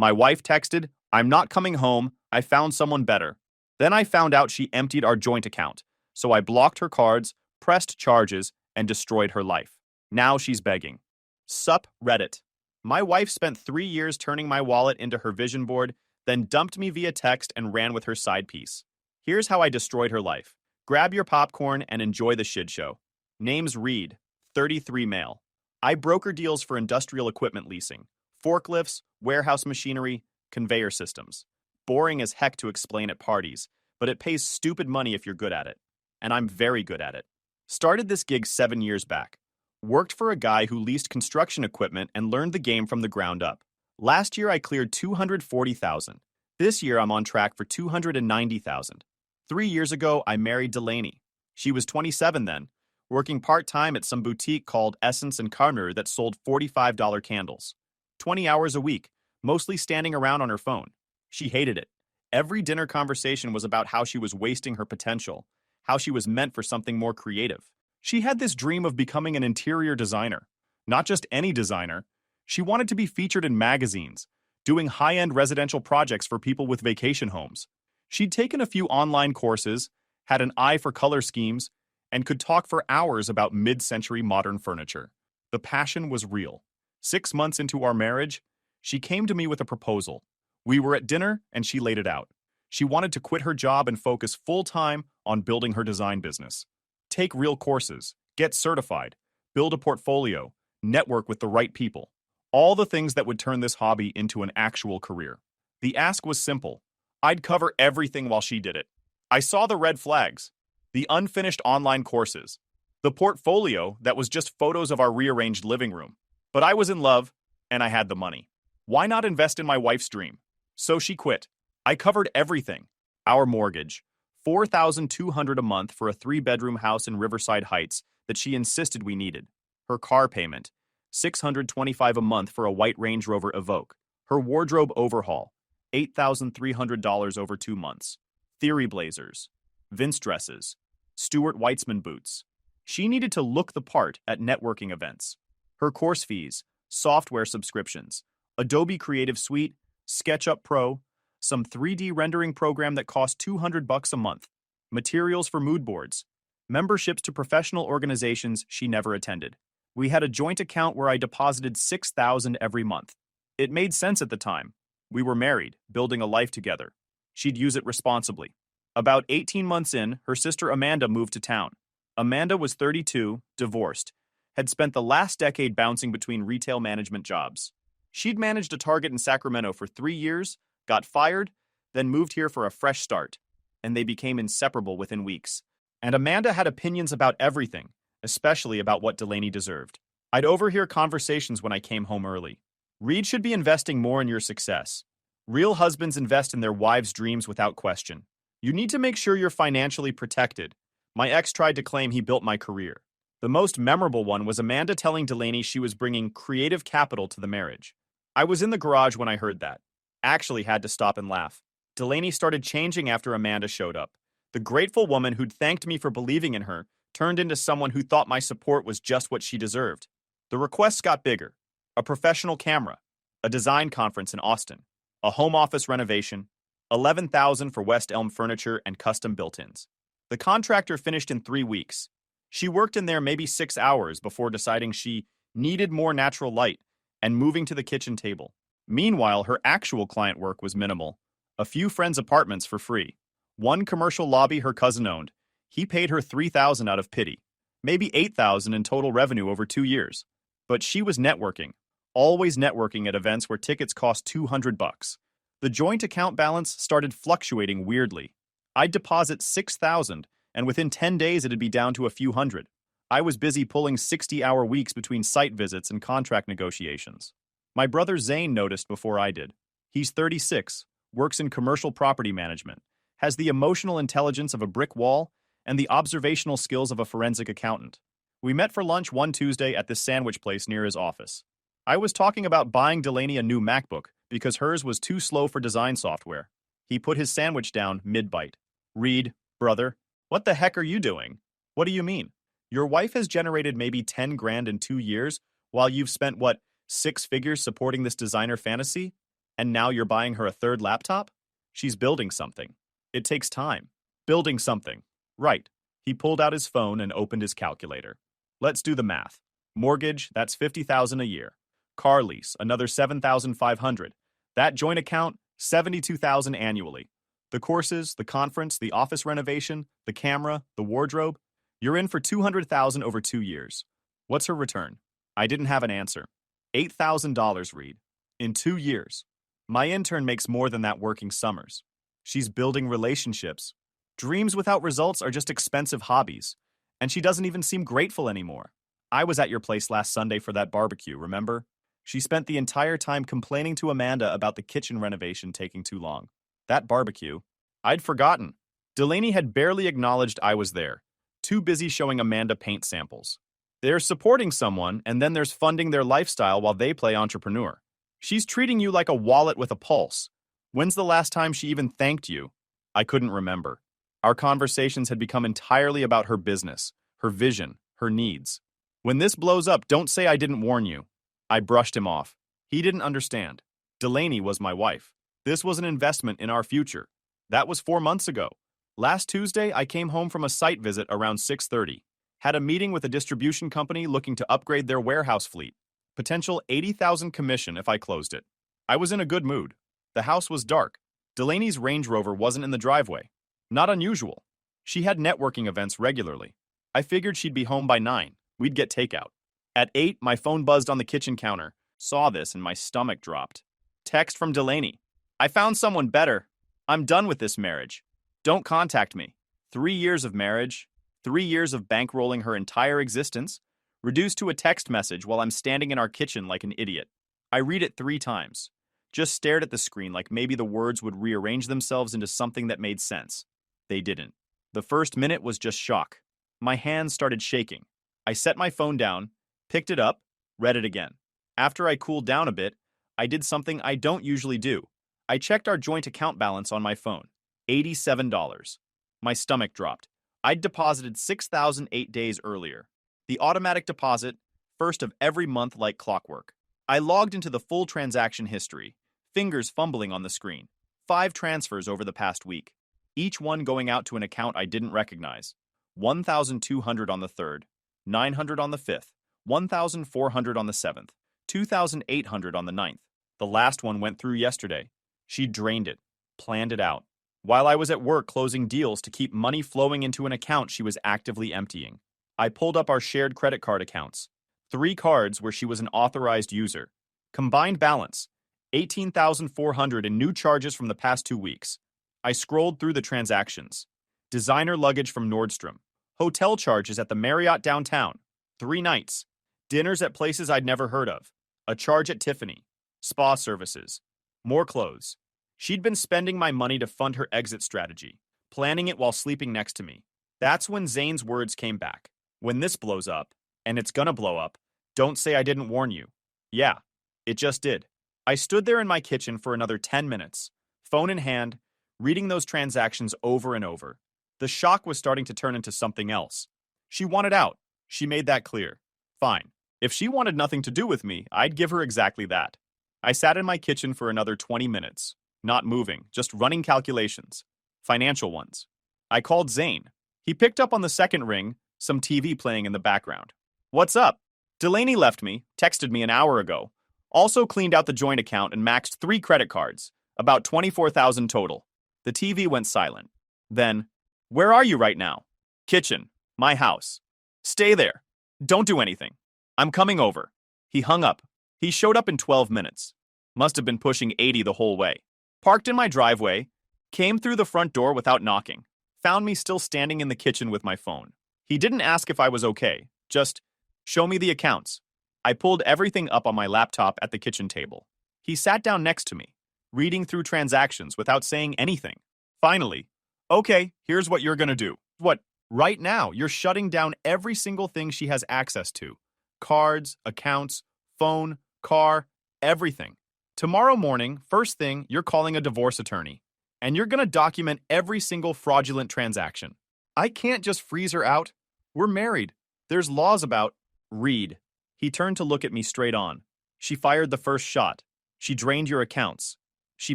My wife texted, "I'm not coming home. I found someone better." Then I found out she emptied our joint account, so I blocked her cards, pressed charges, and destroyed her life. Now she's begging. Sup, Reddit. My wife spent 3 years turning my wallet into her vision board, then dumped me via text and ran with her side piece. Here's how I destroyed her life. Grab your popcorn and enjoy the shit show. Name's Reed, 33 male. I broker deals for industrial equipment leasing, forklifts, warehouse machinery, conveyor systems. Boring as heck to explain at parties, but it pays stupid money if you're good at it. And I'm very good at it. Started this gig 7 years back. Worked for a guy who leased construction equipment and learned the game from the ground up. Last year I cleared $240,000. This year I'm on track for $290,000. 3 years ago I married Delaney. She was 27 then, working part-time at some boutique called Essence and Carner that sold $45 candles. 20 hours a week, mostly standing around on her phone. She hated it. Every dinner conversation was about how she was wasting her potential, how she was meant for something more creative. She had this dream of becoming an interior designer. Not just any designer. She wanted to be featured in magazines, doing high-end residential projects for people with vacation homes. She'd taken a few online courses, had an eye for color schemes, and could talk for hours about mid-century modern furniture. The passion was real. 6 months into our marriage, she came to me with a proposal. We were at dinner, and she laid it out. She wanted to quit her job and focus full-time on building her design business. Take real courses, get certified, build a portfolio, network with the right people. All the things that would turn this hobby into an actual career. The ask was simple. I'd cover everything while she did it. I saw the red flags, the unfinished online courses, the portfolio that was just photos of our rearranged living room. But I was in love, and I had the money. Why not invest in my wife's dream? So she quit. I covered everything. Our mortgage, $4,200 a month for a 3-bedroom house in Riverside Heights that she insisted we needed. Her car payment, $625 a month for a white Range Rover Evoque. Her wardrobe overhaul, $8,300 over 2 months. Theory blazers, Vince dresses, Stuart Weitzman boots. She needed to look the part at networking events. Her course fees, software subscriptions, Adobe Creative Suite, SketchUp Pro, some 3D rendering program that cost $200 a month, materials for mood boards, memberships to professional organizations she never attended. We had a joint account where I deposited $6,000 every month. It made sense at the time. We were married, building a life together. She'd use it responsibly. About 18 months in, her sister Amanda moved to town. Amanda was 32, divorced, had spent the last decade bouncing between retail management jobs. She'd managed a Target in Sacramento for 3 years, got fired, then moved here for a fresh start, and they became inseparable within weeks. And Amanda had opinions about everything, especially about what Delaney deserved. I'd overhear conversations when I came home early. Reed should be investing more in your success. Real husbands invest in their wives' dreams without question. You need to make sure you're financially protected. My ex tried to claim he built my career. The most memorable one was Amanda telling Delaney she was bringing creative capital to the marriage. I was in the garage when I heard that. Actually had to stop and laugh. Delaney started changing after Amanda showed up. The grateful woman who'd thanked me for believing in her turned into someone who thought my support was just what she deserved. The requests got bigger. A professional camera, a design conference in Austin, a home office renovation, $11,000 for West Elm furniture and custom built-ins. The contractor finished in 3 weeks. She worked in there maybe 6 hours before deciding she needed more natural light and moving to the kitchen table. Meanwhile, her actual client work was minimal. A few friends' apartments for free. One commercial lobby her cousin owned. He paid her $3,000 out of pity. Maybe $8,000 in total revenue over 2 years. But she was networking. Always networking at events where tickets cost $200. The joint account balance started fluctuating weirdly. I'd deposit $6,000, and within 10 days it'd be down to a few hundred. I was busy pulling 60-hour weeks between site visits and contract negotiations. My brother Zane noticed before I did. He's 36, works in commercial property management, has the emotional intelligence of a brick wall, and the observational skills of a forensic accountant. We met for lunch one Tuesday at this sandwich place near his office. I was talking about buying Delaney a new MacBook because hers was too slow for design software. He put his sandwich down mid-bite. Reed, brother, what the heck are you doing? What do you mean? Your wife has generated maybe 10 grand in 2 years while you've spent, what, 6 figures supporting this designer fantasy? And now you're buying her a third laptop? She's building something. It takes time. Building something. Right. He pulled out his phone and opened his calculator. Let's do the math. Mortgage, that's $50,000 a year. Car lease, another $7,500. That joint account, $72,000 annually. The courses, the conference, the office renovation, the camera, the wardrobe. You're in for $200,000 over 2 years. What's her return? I didn't have an answer. $8,000, Reed. In 2 years. My intern makes more than that working summers. She's building relationships. Dreams without results are just expensive hobbies. And she doesn't even seem grateful anymore. I was at your place last Sunday for that barbecue, remember? She spent the entire time complaining to Amanda about the kitchen renovation taking too long. That barbecue? I'd forgotten. Delaney had barely acknowledged I was there, too busy showing Amanda paint samples. There's supporting someone, and then there's funding their lifestyle while they play entrepreneur. She's treating you like a wallet with a pulse. When's the last time she even thanked you? I couldn't remember. Our conversations had become entirely about her business, her vision, her needs. When this blows up, don't say I didn't warn you. I brushed him off. He didn't understand. Delaney was my wife. This was an investment in our future. That was 4 months ago. Last Tuesday, I came home from a site visit around 6:30. Had a meeting with a distribution company looking to upgrade their warehouse fleet. Potential $80,000 commission if I closed it. I was in a good mood. The house was dark. Delaney's Range Rover wasn't in the driveway. Not unusual. She had networking events regularly. I figured she'd be home by 9. We'd get takeout. At 8, my phone buzzed on the kitchen counter. Saw this and my stomach dropped. Text from Delaney. I found someone better. I'm done with this marriage. Don't contact me. 3 years of marriage. 3 years of bankrolling her entire existence. Reduced to a text message while I'm standing in our kitchen like an idiot. I read it 3 times. Just stared at the screen like maybe the words would rearrange themselves into something that made sense. They didn't. The first minute was just shock. My hands started shaking. I set my phone down, picked it up, read it again. After I cooled down a bit, I did something I don't usually do. I checked our joint account balance on my phone. $87. My stomach dropped. I'd deposited $6,000 8 days earlier. The automatic deposit, first of every month like clockwork. I logged into the full transaction history, fingers fumbling on the screen. 5 transfers over the past week, each one going out to an account I didn't recognize. $1,200 on the 3rd, $900 on the 5th, $1,400 on the 7th, $2,800 on the 9th. The last one went through yesterday. She drained it, planned it out. While I was at work closing deals to keep money flowing into an account she was actively emptying. I pulled up our shared credit card accounts. 3 cards where she was an authorized user. Combined balance, $18,400 in new charges from the past 2 weeks. I scrolled through the transactions. Designer luggage from Nordstrom. Hotel charges at the Marriott downtown. 3 nights. Dinners at places I'd never heard of. A charge at Tiffany. Spa services. More clothes. She'd been spending my money to fund her exit strategy, planning it while sleeping next to me. That's when Zane's words came back. When this blows up, and it's gonna blow up, don't say I didn't warn you. Yeah, it just did. I stood there in my kitchen for another 10 minutes, phone in hand, reading those transactions over and over. The shock was starting to turn into something else. She wanted out. She made that clear. Fine. If she wanted nothing to do with me, I'd give her exactly that. I sat in my kitchen for another 20 minutes, not moving, just running calculations. Financial ones. I called Zane. He picked up on the second ring, some TV playing in the background. What's up? Delaney left me, texted me an hour ago. Also cleaned out the joint account and maxed 3 credit cards, about $24,000 total. The TV went silent. Then, where are you right now? Kitchen. My house. Stay there. Don't do anything. I'm coming over. He hung up. He showed up in 12 minutes. Must have been pushing 80 the whole way. Parked in my driveway, came through the front door without knocking, found me still standing in the kitchen with my phone. He didn't ask if I was okay, just, show me the accounts. I pulled everything up on my laptop at the kitchen table. He sat down next to me, reading through transactions without saying anything. Finally, okay, here's what you're gonna do. What? Right now, you're shutting down every single thing she has access to. Cards, accounts, phone, car, everything. Tomorrow morning, first thing, you're calling a divorce attorney. And you're gonna document every single fraudulent transaction. I can't just freeze her out. We're married. There's laws about... Read. He turned to look at me straight on. She fired the first shot. She drained your accounts. She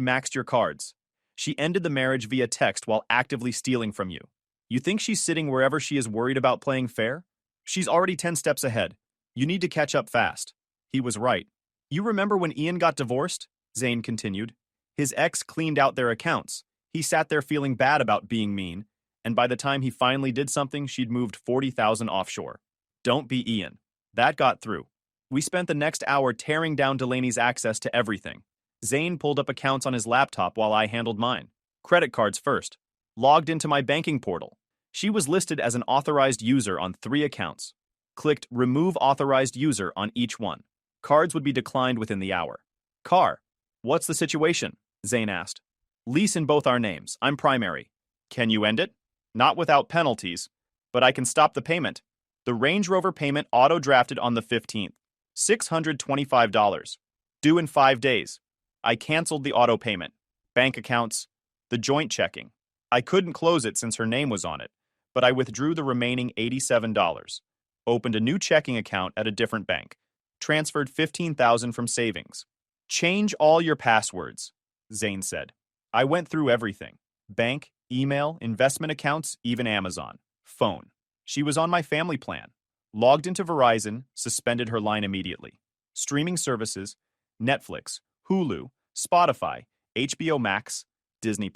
maxed your cards. She ended the marriage via text while actively stealing from you. You think she's sitting wherever she is worried about playing fair? She's already 10 steps ahead. You need to catch up fast. He was right. You remember when Ian got divorced? Zane continued. His ex cleaned out their accounts. He sat there feeling bad about being mean, and by the time he finally did something, she'd moved 40,000 offshore. Don't be Ian. That got through. We spent the next hour tearing down Delaney's access to everything. Zane pulled up accounts on his laptop while I handled mine. Credit cards first. Logged into my banking portal. She was listed as an authorized user on 3 accounts. Clicked Remove Authorized User on each one. Cards would be declined within the hour. Car. What's the situation? Zane asked. Lease in both our names. I'm primary. Can you end it? Not without penalties, but I can stop the payment. The Range Rover payment auto-drafted on the 15th. $625. Due in 5 days. I canceled the auto payment. Bank accounts. The joint checking. I couldn't close it since her name was on it, but I withdrew the remaining $87. Opened a new checking account at a different bank. Transferred $15,000 from savings. Change all your passwords, Zane said. I went through everything. Bank, email, investment accounts, even Amazon. Phone. She was on my family plan. Logged into Verizon, suspended her line immediately. Streaming services, Netflix, Hulu, Spotify, HBO Max, Disney+.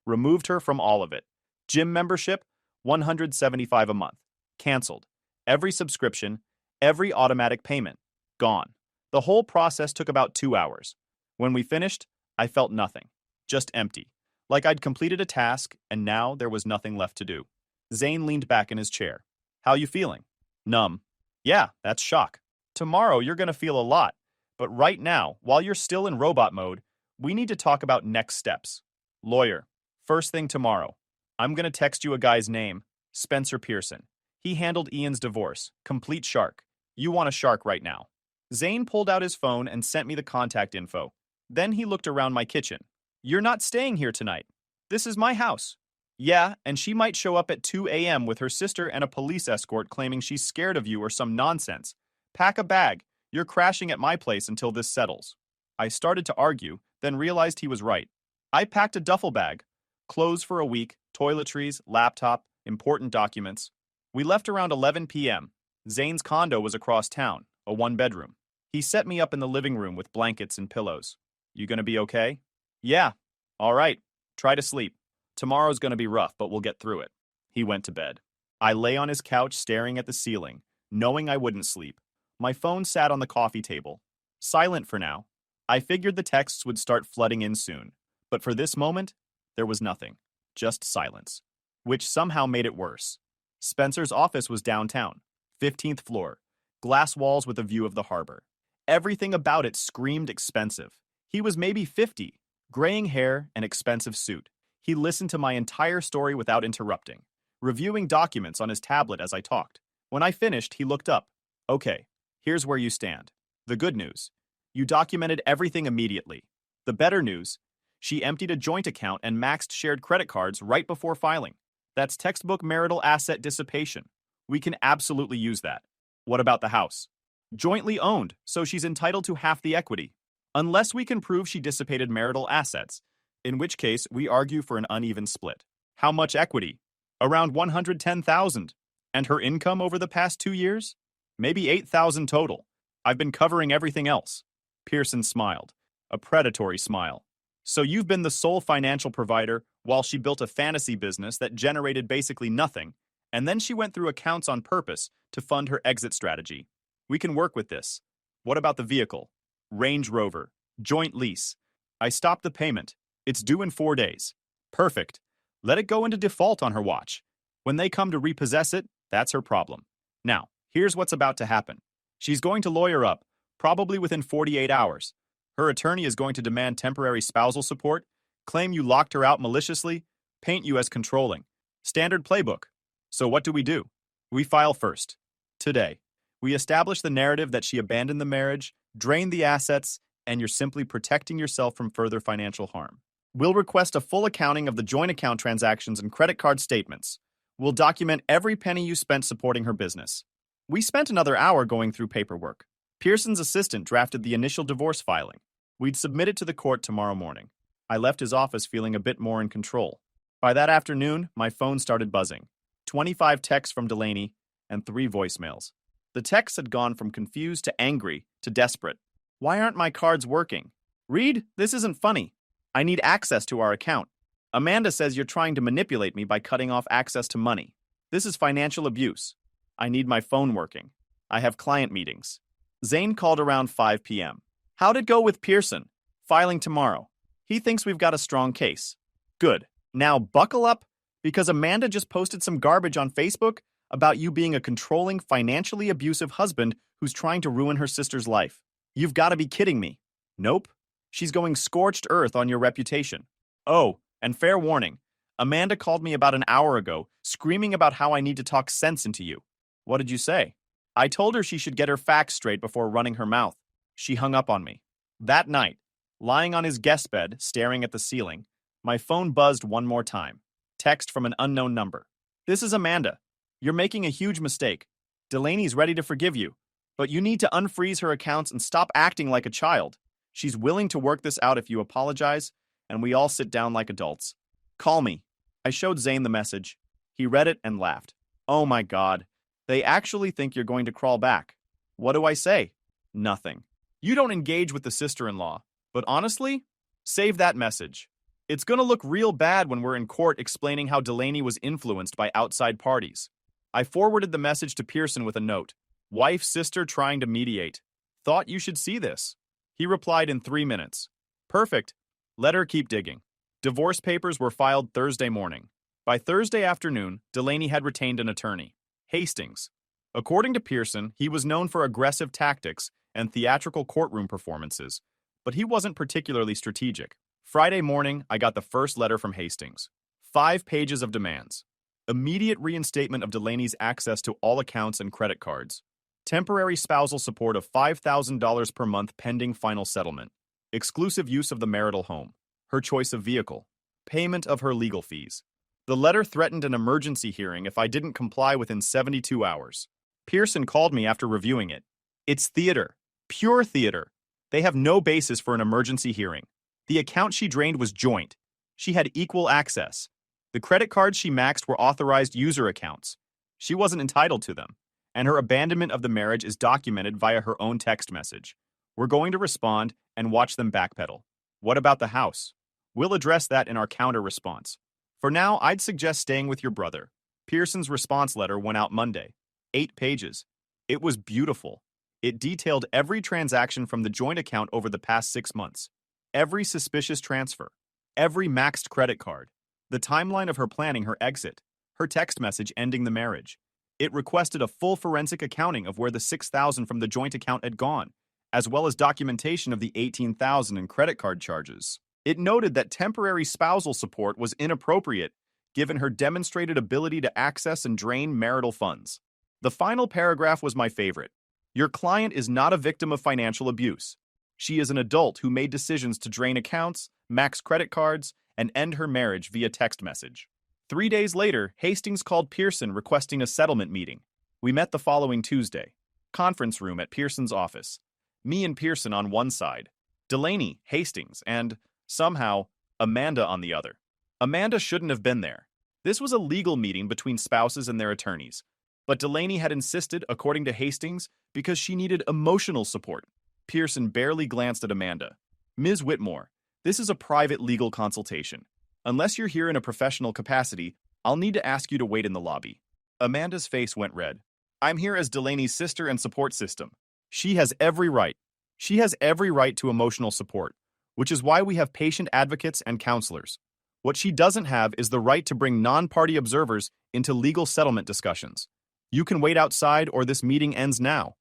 Removed her from all of it. Gym membership, $175 a month. Canceled. Every subscription, every automatic payment. Gone. The whole process took about 2 hours. When we finished, I felt nothing. Just empty. Like I'd completed a task, and now there was nothing left to do. Zane leaned back in his chair. How you feeling? Numb. Yeah, that's shock. Tomorrow you're gonna feel a lot. But right now, while you're still in robot mode, we need to talk about next steps. Lawyer. First thing tomorrow. I'm gonna text you a guy's name. Spencer Pearson. He handled Ian's divorce. Complete shark. You want a shark right now. Zane pulled out his phone and sent me the contact info. Then he looked around my kitchen. You're not staying here tonight. This is my house. Yeah, and she might show up at 2 a.m. with her sister and a police escort claiming she's scared of you or some nonsense. Pack a bag. You're crashing at my place until this settles. I started to argue, then realized he was right. I packed a duffel bag. Clothes for a week, toiletries, laptop, important documents. We left around 11 p.m. Zane's condo was across town, a 1-bedroom. He set me up in the living room with blankets and pillows. You gonna be okay? Yeah. All right. Try to sleep. Tomorrow's gonna be rough, but we'll get through it. He went to bed. I lay on his couch staring at the ceiling, knowing I wouldn't sleep. My phone sat on the coffee table. Silent for now. I figured the texts would start flooding in soon. But for this moment, there was nothing. Just silence. Which somehow made it worse. Spencer's office was downtown. 15th floor. Glass walls with a view of the harbor. Everything about it screamed expensive. He was maybe 50. Graying hair, an expensive suit. He listened to my entire story without interrupting, reviewing documents on his tablet as I talked. When I finished, he looked up. Okay, here's where you stand. The good news. You documented everything immediately. The better news. She emptied a joint account and maxed shared credit cards right before filing. That's textbook marital asset dissipation. We can absolutely use that. What about the house? Jointly owned, so she's entitled to half the equity. Unless we can prove she dissipated marital assets, in which case we argue for an uneven split. How much equity? Around $110,000. And her income over the past 2 years? Maybe $8,000 total. I've been covering everything else. Pearson smiled. A predatory smile. So you've been the sole financial provider while she built a fantasy business that generated basically nothing, and then she went through accounts on purpose to fund her exit strategy. We can work with this. What about the vehicle? Range Rover. Joint lease. I stopped the payment. It's due in 4 days. Perfect. Let it go into default on her watch. When they come to repossess it, that's her problem. Now, here's what's about to happen. She's going to lawyer up, probably within 48 hours. Her attorney is going to demand temporary spousal support, claim you locked her out maliciously, paint you as controlling. Standard playbook. So what do? We file first. Today. We establish the narrative that she abandoned the marriage, drained the assets, and you're simply protecting yourself from further financial harm. We'll request a full accounting of the joint account transactions and credit card statements. We'll document every penny you spent supporting her business. We spent another hour going through paperwork. Pearson's assistant drafted the initial divorce filing. We'd submit it to the court tomorrow morning. I left his office feeling a bit more in control. By that afternoon, my phone started buzzing. 25 texts from Delaney and 3 voicemails. The texts had gone from confused to angry to desperate. Why aren't my cards working? Reed, this isn't funny. I need access to our account. Amanda says you're trying to manipulate me by cutting off access to money. This is financial abuse. I need my phone working. I have client meetings. Zane called around 5 p.m. How'd it go with Pearson? Filing tomorrow. He thinks we've got a strong case. Good. Now buckle up, because Amanda just posted some garbage on Facebook about you being a controlling, financially abusive husband who's trying to ruin her sister's life. You've got to be kidding me. Nope. She's going scorched earth on your reputation. Oh, and fair warning, Amanda called me about an hour ago, screaming about how I need to talk sense into you. What did you say? I told her she should get her facts straight before running her mouth. She hung up on me. That night, lying on his guest bed, staring at the ceiling, my phone buzzed one more time. Text from an unknown number. This is Amanda. You're making a huge mistake. Delaney's ready to forgive you, but you need to unfreeze her accounts and stop acting like a child. She's willing to work this out if you apologize, and we all sit down like adults. Call me. I showed Zane the message. He read it and laughed. Oh my God. They actually think you're going to crawl back. What do I say? Nothing. You don't engage with the sister-in-law, but honestly, save that message. It's gonna look real bad when we're in court explaining how Delaney was influenced by outside parties. I forwarded the message to Pearson with a note. Wife, sister trying to mediate. Thought you should see this. He replied in 3 minutes. Perfect. Let her keep digging. Divorce papers were filed Thursday morning. By Thursday afternoon, Delaney had retained an attorney, Hastings. According to Pearson, he was known for aggressive tactics and theatrical courtroom performances, but he wasn't particularly strategic. Friday morning, I got the first letter from Hastings. 5 pages of demands. Immediate reinstatement of Delaney's access to all accounts and credit cards. Temporary spousal support of $5,000 per month pending final settlement. Exclusive use of the marital home. Her choice of vehicle. Payment of her legal fees. The letter threatened an emergency hearing if I didn't comply within 72 hours. Pearson called me after reviewing it. It's theater. Pure theater. They have no basis for an emergency hearing. The account she drained was joint. She had equal access. The credit cards she maxed were authorized user accounts. She wasn't entitled to them, and her abandonment of the marriage is documented via her own text message. We're going to respond and watch them backpedal. What about the house? We'll address that in our counter response. For now, I'd suggest staying with your brother. Pearson's response letter went out Monday. 8 pages. It was beautiful. It detailed every transaction from the joint account over the past 6 months. Every suspicious transfer. Every maxed credit card. The timeline of her planning her exit. Her text message ending the marriage. It requested a full forensic accounting of where the $6,000 from the joint account had gone, as well as documentation of the $18,000 in credit card charges. It noted that temporary spousal support was inappropriate given her demonstrated ability to access and drain marital funds. The final paragraph was my favorite. Your client is not a victim of financial abuse. She is an adult who made decisions to drain accounts, max credit cards, and end her marriage via text message. 3 days later, Hastings called Pearson requesting a settlement meeting. We met the following Tuesday. Conference room at Pearson's office. Me and Pearson on one side. Delaney, Hastings, and, somehow, Amanda on the other. Amanda shouldn't have been there. This was a legal meeting between spouses and their attorneys. But Delaney had insisted, according to Hastings, because she needed emotional support. Pearson barely glanced at Amanda. Ms. Whitmore, this is a private legal consultation. Unless you're here in a professional capacity, I'll need to ask you to wait in the lobby. Amanda's face went red. I'm here as Delaney's sister and support system. She has every right. She has every right to emotional support, which is why we have patient advocates and counselors. What she doesn't have is the right to bring non-party observers into legal settlement discussions. You can wait outside or this meeting ends now.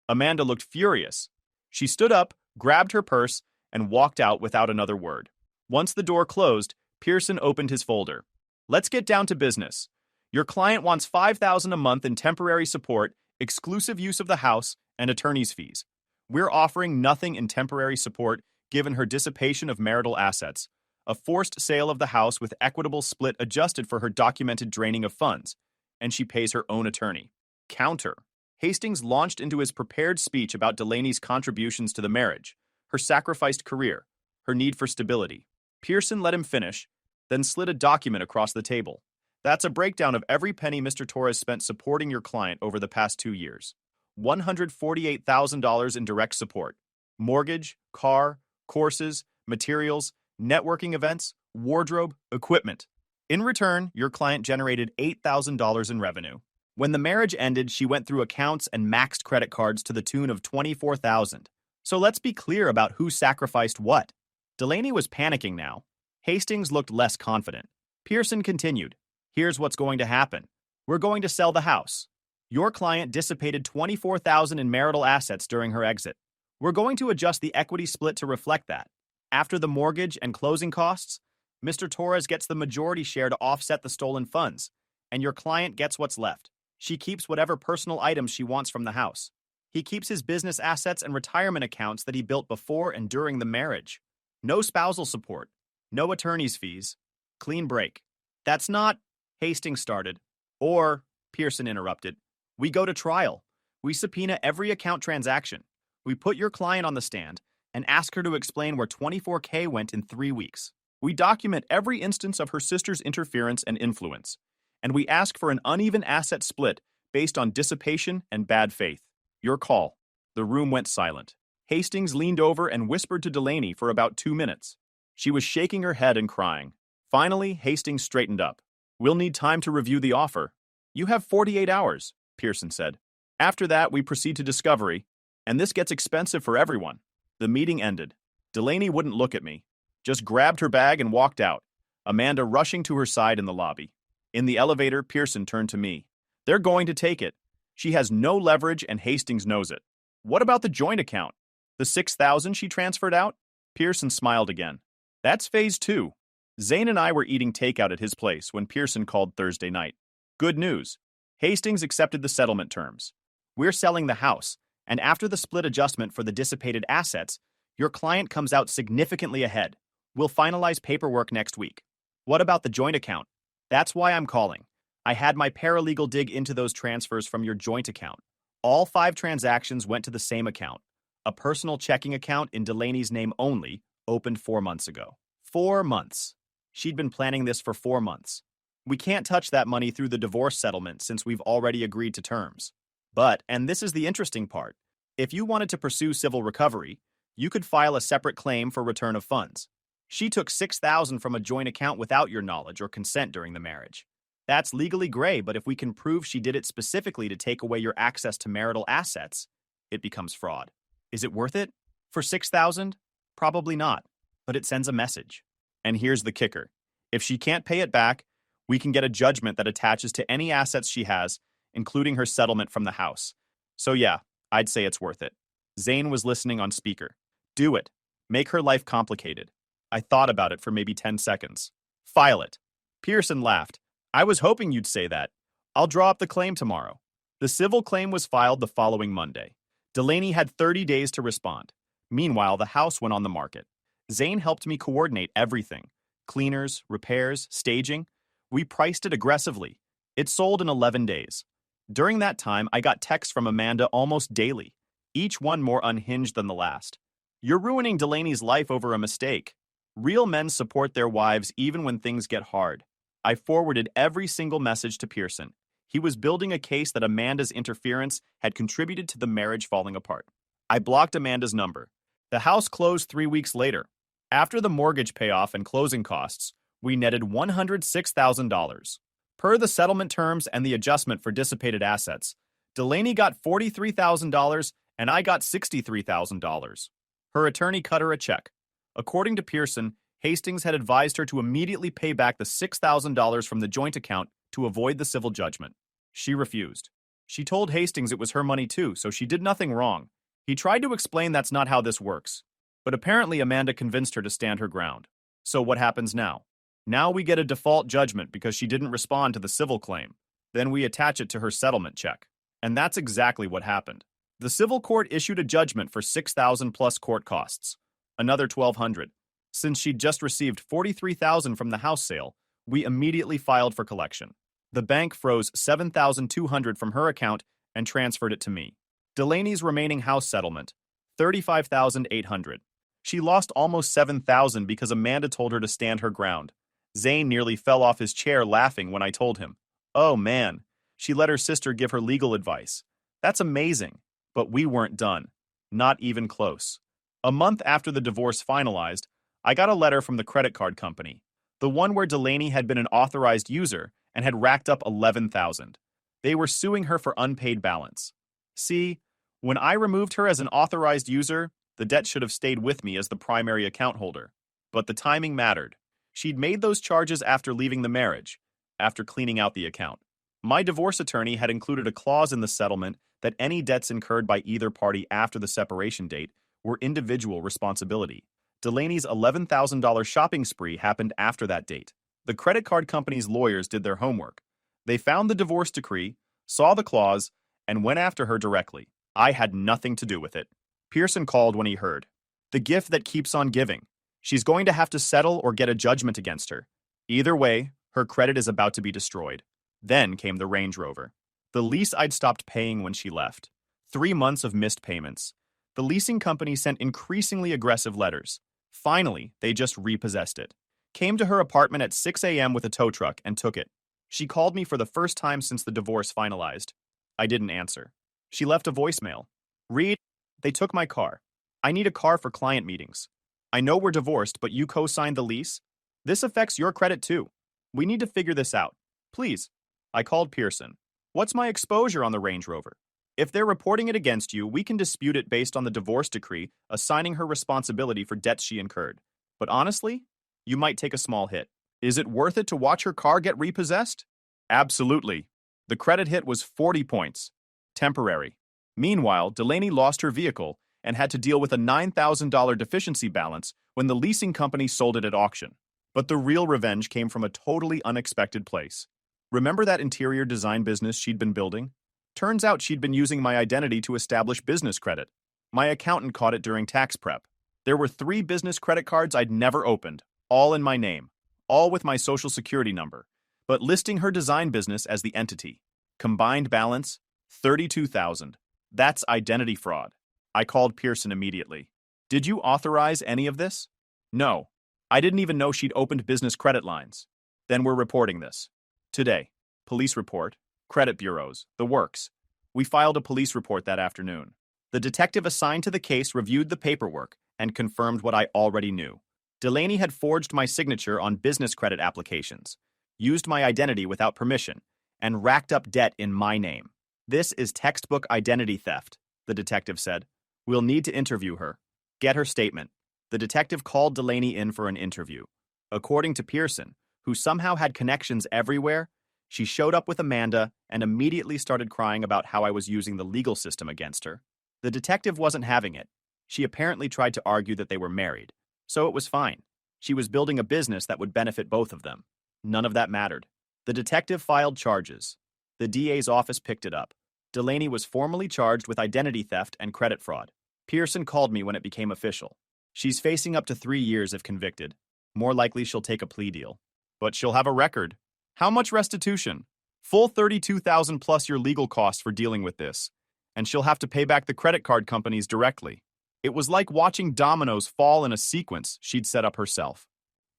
Amanda looked furious. She stood up, grabbed her purse, and walked out without another word. Once the door closed, Pearson opened his folder. Let's get down to business. Your client wants $5,000 a month in temporary support, exclusive use of the house, and attorney's fees. We're offering nothing in temporary support given her dissipation of marital assets, a forced sale of the house with equitable split adjusted for her documented draining of funds, and she pays her own attorney. Counter. Hastings launched into his prepared speech about Delaney's contributions to the marriage, her sacrificed career, her need for stability. Pearson let him finish, then slid a document across the table. That's a breakdown of every penny Mr. Torres spent supporting your client over the past 2 years. $148,000 in direct support. Mortgage, car, courses, materials, networking events, wardrobe, equipment. In return, your client generated $8,000 in revenue. When the marriage ended, she went through accounts and maxed credit cards to the tune of $24,000. So let's be clear about who sacrificed what. Delaney was panicking now. Hastings looked less confident. Pearson continued. Here's what's going to happen. We're going to sell the house. Your client dissipated $24,000 in marital assets during her exit. We're going to adjust the equity split to reflect that. After the mortgage and closing costs, Mr. Torres gets the majority share to offset the stolen funds, and your client gets what's left. She keeps whatever personal items she wants from the house. He keeps his business assets and retirement accounts that he built before and during the marriage. No spousal support. No attorney's fees. Clean break. That's not, Hastings started. Or, Pearson interrupted, we go to trial. We subpoena every account transaction. We put your client on the stand and ask her to explain where $24K went in 3 weeks. We document every instance of her sister's interference and influence. And we ask for an uneven asset split based on dissipation and bad faith. Your call. The room went silent. Hastings leaned over and whispered to Delaney for about 2 minutes. She was shaking her head and crying. Finally, Hastings straightened up. We'll need time to review the offer. You have 48 hours, Pearson said. After that, we proceed to discovery, and this gets expensive for everyone. The meeting ended. Delaney wouldn't look at me, just grabbed her bag and walked out, Amanda rushing to her side in the lobby. In the elevator, Pearson turned to me. They're going to take it. She has no leverage and Hastings knows it. What about the joint account? The $6,000 she transferred out? Pearson smiled again. That's phase 2. Zane and I were eating takeout at his place when Pearson called Thursday night. Good news. Hastings accepted the settlement terms. We're selling the house, and after the split adjustment for the dissipated assets, your client comes out significantly ahead. We'll finalize paperwork next week. What about the joint account? That's why I'm calling. I had my paralegal dig into those transfers from your joint account. All 5 transactions went to the same account. A personal checking account in Delaney's name only, opened 4 months ago. 4 months. She'd been planning this for 4 months. We can't touch that money through the divorce settlement since we've already agreed to terms. But, and this is the interesting part, if you wanted to pursue civil recovery, you could file a separate claim for return of funds. She took $6,000 from a joint account without your knowledge or consent during the marriage. That's legally gray, but if we can prove she did it specifically to take away your access to marital assets, it becomes fraud. Is it worth it? For $6,000? Probably not, but it sends a message. And here's the kicker. If she can't pay it back, we can get a judgment that attaches to any assets she has, including her settlement from the house. So yeah, I'd say it's worth it. Zane was listening on speaker. Do it. Make her life complicated. I thought about it for maybe 10 seconds. File it. Pearson laughed. I was hoping you'd say that. I'll draw up the claim tomorrow. The civil claim was filed the following Monday. Delaney had 30 days to respond. Meanwhile, the house went on the market. Zane helped me coordinate everything. Cleaners, repairs, staging. We priced it aggressively. It sold in 11 days. During that time, I got texts from Amanda almost daily, each one more unhinged than the last. You're ruining Delaney's life over a mistake. Real men support their wives even when things get hard. I forwarded every single message to Pearson. He was building a case that Amanda's interference had contributed to the marriage falling apart. I blocked Amanda's number. The house closed 3 weeks later. After the mortgage payoff and closing costs, we netted $106,000. Per the settlement terms and the adjustment for dissipated assets, Delaney got $43,000 and I got $63,000. Her attorney cut her a check. According to Pearson, Hastings had advised her to immediately pay back the $6,000 from the joint account to avoid the civil judgment. She refused. She told Hastings it was her money too, so she did nothing wrong. He tried to explain that's not how this works. But apparently Amanda convinced her to stand her ground. So what happens now? Now we get a default judgment because she didn't respond to the civil claim. Then we attach it to her settlement check. And that's exactly what happened. The civil court issued a judgment for $6,000 plus court costs. Another $1,200. Since she'd just received $43,000 from the house sale, we immediately filed for collection. The bank froze $7,200 from her account and transferred it to me. Delaney's remaining house settlement, $35,800. She lost almost 7,000 because Amanda told her to stand her ground. Zane nearly fell off his chair laughing when I told him. Oh man, she let her sister give her legal advice. That's amazing. But we weren't done. Not even close. A month after the divorce finalized, I got a letter from the credit card company, the one where Delaney had been an authorized user and had racked up 11,000. They were suing her for unpaid balance. See, when I removed her as an authorized user, the debt should have stayed with me as the primary account holder. But the timing mattered. She'd made those charges after leaving the marriage, after cleaning out the account. My divorce attorney had included a clause in the settlement that any debts incurred by either party after the separation date were individual responsibility. Delaney's $11,000 shopping spree happened after that date. The credit card company's lawyers did their homework. They found the divorce decree, saw the clause, and went after her directly. I had nothing to do with it. Pearson called when he heard. The gift that keeps on giving. She's going to have to settle or get a judgment against her. Either way, her credit is about to be destroyed. Then came the Range Rover. The lease I'd stopped paying when she left. 3 months of missed payments. The leasing company sent increasingly aggressive letters. Finally, they just repossessed it. Came to her apartment at 6 a.m. with a tow truck and took it. She called me for the first time since the divorce finalized. I didn't answer. She left a voicemail. Read, they took my car. I need a car for client meetings. I know we're divorced, but you co-signed the lease. This affects your credit too. We need to figure this out. Please. I called Pearson. What's my exposure on the Range Rover? If they're reporting it against you, we can dispute it based on the divorce decree assigning her responsibility for debts she incurred. But honestly, you might take a small hit. Is it worth it to watch her car get repossessed? Absolutely. The credit hit was 40 points. Temporary. Meanwhile, Delaney lost her vehicle and had to deal with a $9,000 deficiency balance when the leasing company sold it at auction. But the real revenge came from a totally unexpected place. Remember that interior design business she'd been building? Turns out she'd been using my identity to establish business credit. My accountant caught it during tax prep. There were 3 business credit cards I'd never opened, all in my name, all with my social security number, but listing her design business as the entity. Combined balance, 32,000. That's identity fraud. I called Pearson immediately. Did you authorize any of this? No. I didn't even know she'd opened business credit lines. Then we're reporting this. Today. Police report, credit bureaus, the works. We filed a police report that afternoon. The detective assigned to the case reviewed the paperwork and confirmed what I already knew. Delaney had forged my signature on business credit applications, used my identity without permission, and racked up debt in my name. This is textbook identity theft, the detective said. We'll need to interview her. Get her statement. The detective called Delaney in for an interview. According to Pearson, who somehow had connections everywhere, she showed up with Amanda and immediately started crying about how I was using the legal system against her. The detective wasn't having it. She apparently tried to argue that they were married, so it was fine. She was building a business that would benefit both of them. None of that mattered. The detective filed charges. The DA's office picked it up. Delaney was formally charged with identity theft and credit fraud. Pearson called me when it became official. She's facing up to 3 years if convicted. More likely she'll take a plea deal. But she'll have a record. How much restitution? Full $32,000 plus your legal costs for dealing with this. And she'll have to pay back the credit card companies directly. It was like watching dominoes fall in a sequence she'd set up herself.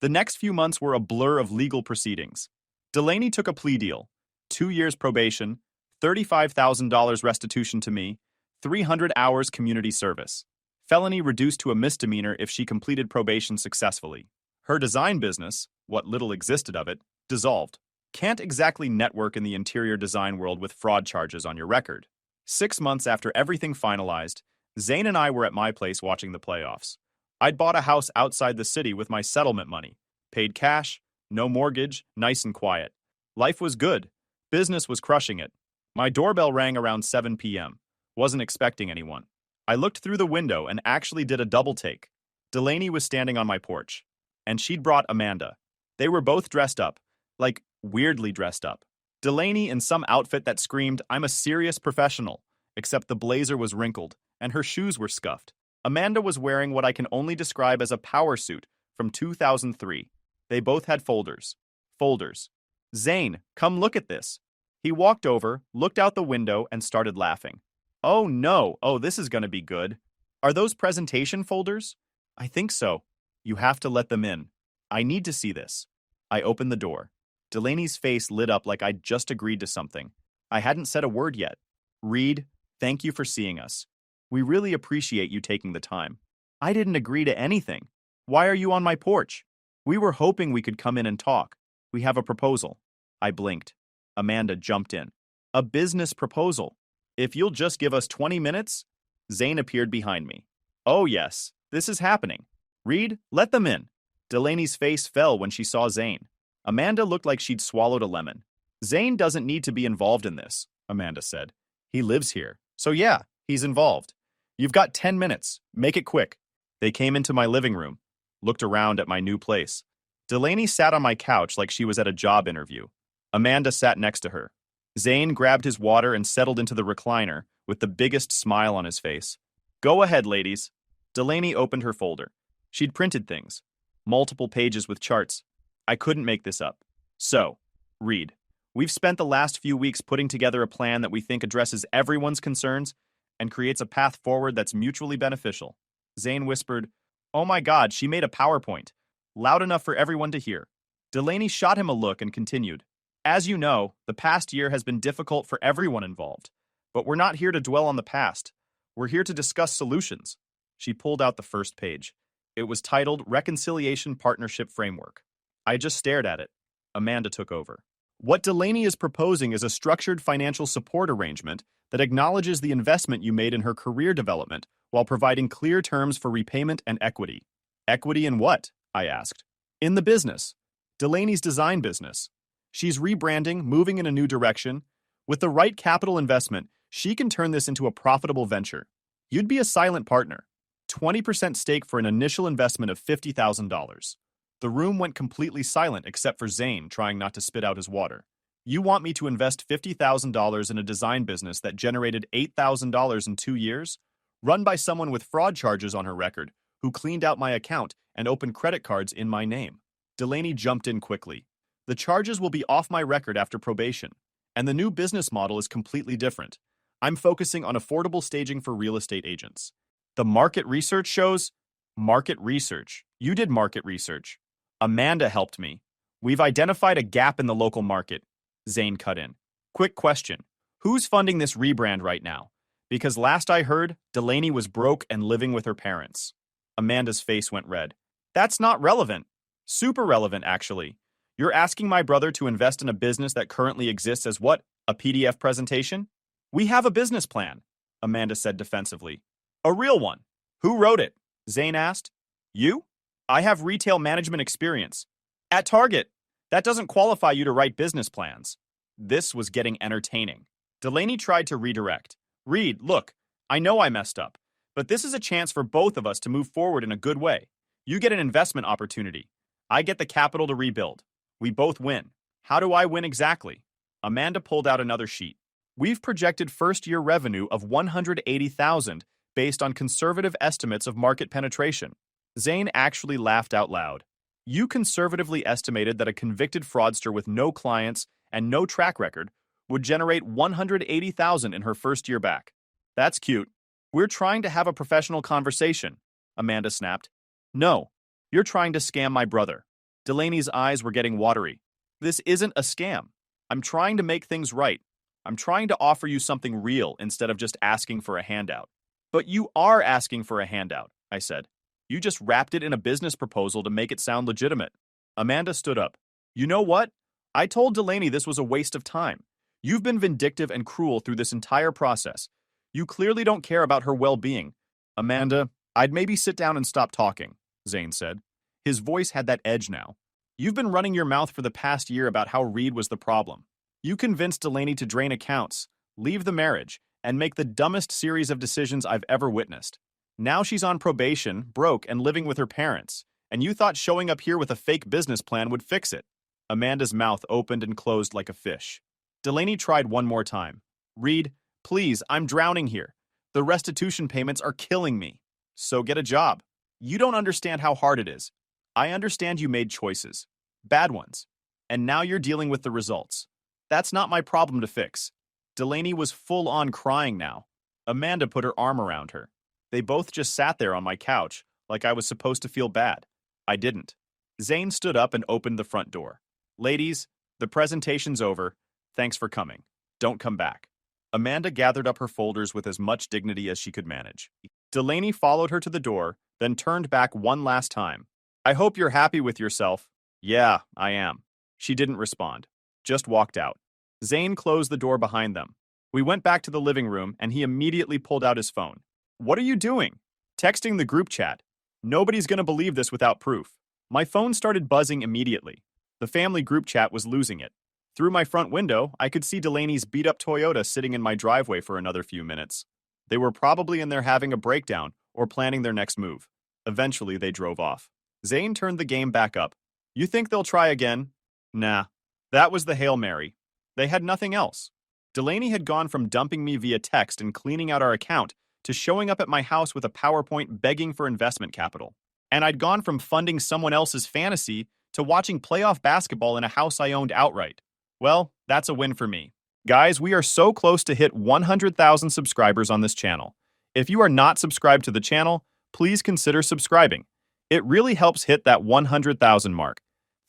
The next few months were a blur of legal proceedings. Delaney took a plea deal. 2 years probation, $35,000 restitution to me, 300 hours community service. Felony reduced to a misdemeanor if she completed probation successfully. Her design business, what little existed of it, dissolved. Can't exactly network in the interior design world with fraud charges on your record. 6 months after everything finalized, Zane and I were at my place watching the playoffs. I'd bought a house outside the city with my settlement money. Paid cash, no mortgage, nice and quiet. Life was good. Business was crushing it. My doorbell rang around 7 p.m. Wasn't expecting anyone. I looked through the window and actually did a double take. Delaney was standing on my porch. And she'd brought Amanda. They were both dressed up. Like, weirdly dressed up. Delaney in some outfit that screamed, "I'm a serious professional," except the blazer was wrinkled, and her shoes were scuffed. Amanda was wearing what I can only describe as a power suit from 2003. They both had folders. Folders. "Zane, come look at this." He walked over, looked out the window, and started laughing. "Oh no, oh this is gonna be good. Are those presentation folders?" I think so. You have to let them in. I need to see this. I opened the door. Delaney's face lit up like I'd just agreed to something. I hadn't said a word yet. Reed, thank you for seeing us. We really appreciate you taking the time. I didn't agree to anything. Why are you on my porch? We were hoping we could come in and talk. We have a proposal. I blinked. Amanda jumped in. A business proposal. If you'll just give us 20 minutes? Zane appeared behind me. Oh yes, this is happening. Reed, let them in. Delaney's face fell when she saw Zane. Amanda looked like she'd swallowed a lemon. Zane doesn't need to be involved in this, Amanda said. He lives here. So yeah, he's involved. You've got 10 minutes. Make it quick. They came into my living room, looked around at my new place. Delaney sat on my couch like she was at a job interview. Amanda sat next to her. Zane grabbed his water and settled into the recliner with the biggest smile on his face. Go ahead, ladies. Delaney opened her folder. She'd printed things. Multiple pages with charts. I couldn't make this up. So, Reed, we've spent the last few weeks putting together a plan that we think addresses everyone's concerns and creates a path forward that's mutually beneficial. Zane whispered, Oh my God, she made a PowerPoint. Loud enough for everyone to hear. Delaney shot him a look and continued. As you know, the past year has been difficult for everyone involved. But we're not here to dwell on the past. We're here to discuss solutions. She pulled out the first page. It was titled Reconciliation Partnership Framework. I just stared at it. Amanda took over. What Delaney is proposing is a structured financial support arrangement that acknowledges the investment you made in her career development while providing clear terms for repayment and equity. Equity in what? I asked. In the business. Delaney's design business. She's rebranding, moving in a new direction. With the right capital investment, she can turn this into a profitable venture. You'd be a silent partner. 20% stake for an initial investment of $50,000. The room went completely silent except for Zane trying not to spit out his water. You want me to invest $50,000 in a design business that generated $8,000 in 2 years? Run by someone with fraud charges on her record, who cleaned out my account and opened credit cards in my name. Delaney jumped in quickly. The charges will be off my record after probation, and the new business model is completely different. I'm focusing on affordable staging for real estate agents. The market research shows... Market research. You did market research. Amanda helped me. We've identified a gap in the local market. Zane cut in. Quick question. Who's funding this rebrand right now? Because last I heard, Delaney was broke and living with her parents. Amanda's face went red. That's not relevant. Super relevant, actually. You're asking my brother to invest in a business that currently exists as what? A PDF presentation? We have a business plan, Amanda said defensively. A real one. Who wrote it? Zane asked. You? I have retail management experience. At Target. That doesn't qualify you to write business plans. This was getting entertaining. Delaney tried to redirect. Reed, look, I know I messed up, but this is a chance for both of us to move forward in a good way. You get an investment opportunity. I get the capital to rebuild. We both win. How do I win exactly? Amanda pulled out another sheet. We've projected first-year revenue of $180,000 based on conservative estimates of market penetration. Zane actually laughed out loud. You conservatively estimated that a convicted fraudster with no clients and no track record would generate $180,000 in her first year back. That's cute. We're trying to have a professional conversation, Amanda snapped. No, you're trying to scam my brother. Delaney's eyes were getting watery. This isn't a scam. I'm trying to make things right. I'm trying to offer you something real instead of just asking for a handout. But you are asking for a handout, I said. You just wrapped it in a business proposal to make it sound legitimate. Amanda stood up. You know what? I told Delaney this was a waste of time. You've been vindictive and cruel through this entire process. You clearly don't care about her well-being. Amanda, I'd maybe sit down and stop talking, Zane said. His voice had that edge now. You've been running your mouth for the past year about how Reed was the problem. You convinced Delaney to drain accounts, leave the marriage, and make the dumbest series of decisions I've ever witnessed. Now she's on probation, broke, and living with her parents, and you thought showing up here with a fake business plan would fix it. Amanda's mouth opened and closed like a fish. Delaney tried one more time. Reed, please, I'm drowning here. The restitution payments are killing me. So get a job. You don't understand how hard it is. I understand you made choices. Bad ones. And now you're dealing with the results. That's not my problem to fix. Delaney was full-on crying now. Amanda put her arm around her. They both just sat there on my couch, like I was supposed to feel bad. I didn't. Zane stood up and opened the front door. Ladies, the presentation's over. Thanks for coming. Don't come back. Amanda gathered up her folders with as much dignity as she could manage. Delaney followed her to the door, then turned back one last time. I hope you're happy with yourself. Yeah, I am. She didn't respond. Just walked out. Zane closed the door behind them. We went back to the living room, and he immediately pulled out his phone. What are you doing? Texting the group chat. Nobody's gonna believe this without proof. My phone started buzzing immediately. The family group chat was losing it. Through my front window, I could see Delaney's beat-up Toyota sitting in my driveway for another few minutes. They were probably in there having a breakdown or planning their next move. Eventually, they drove off. Zane turned the game back up. You think they'll try again? Nah. That was the Hail Mary. They had nothing else. Delaney had gone from dumping me via text and cleaning out our account to showing up at my house with a PowerPoint begging for investment capital. And I'd gone from funding someone else's fantasy to watching playoff basketball in a house I owned outright. Well, that's a win for me. Guys, we are so close to hit 100,000 subscribers on this channel. If you are not subscribed to the channel, please consider subscribing. It really helps hit that 100,000 mark.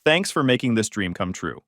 Thanks for making this dream come true.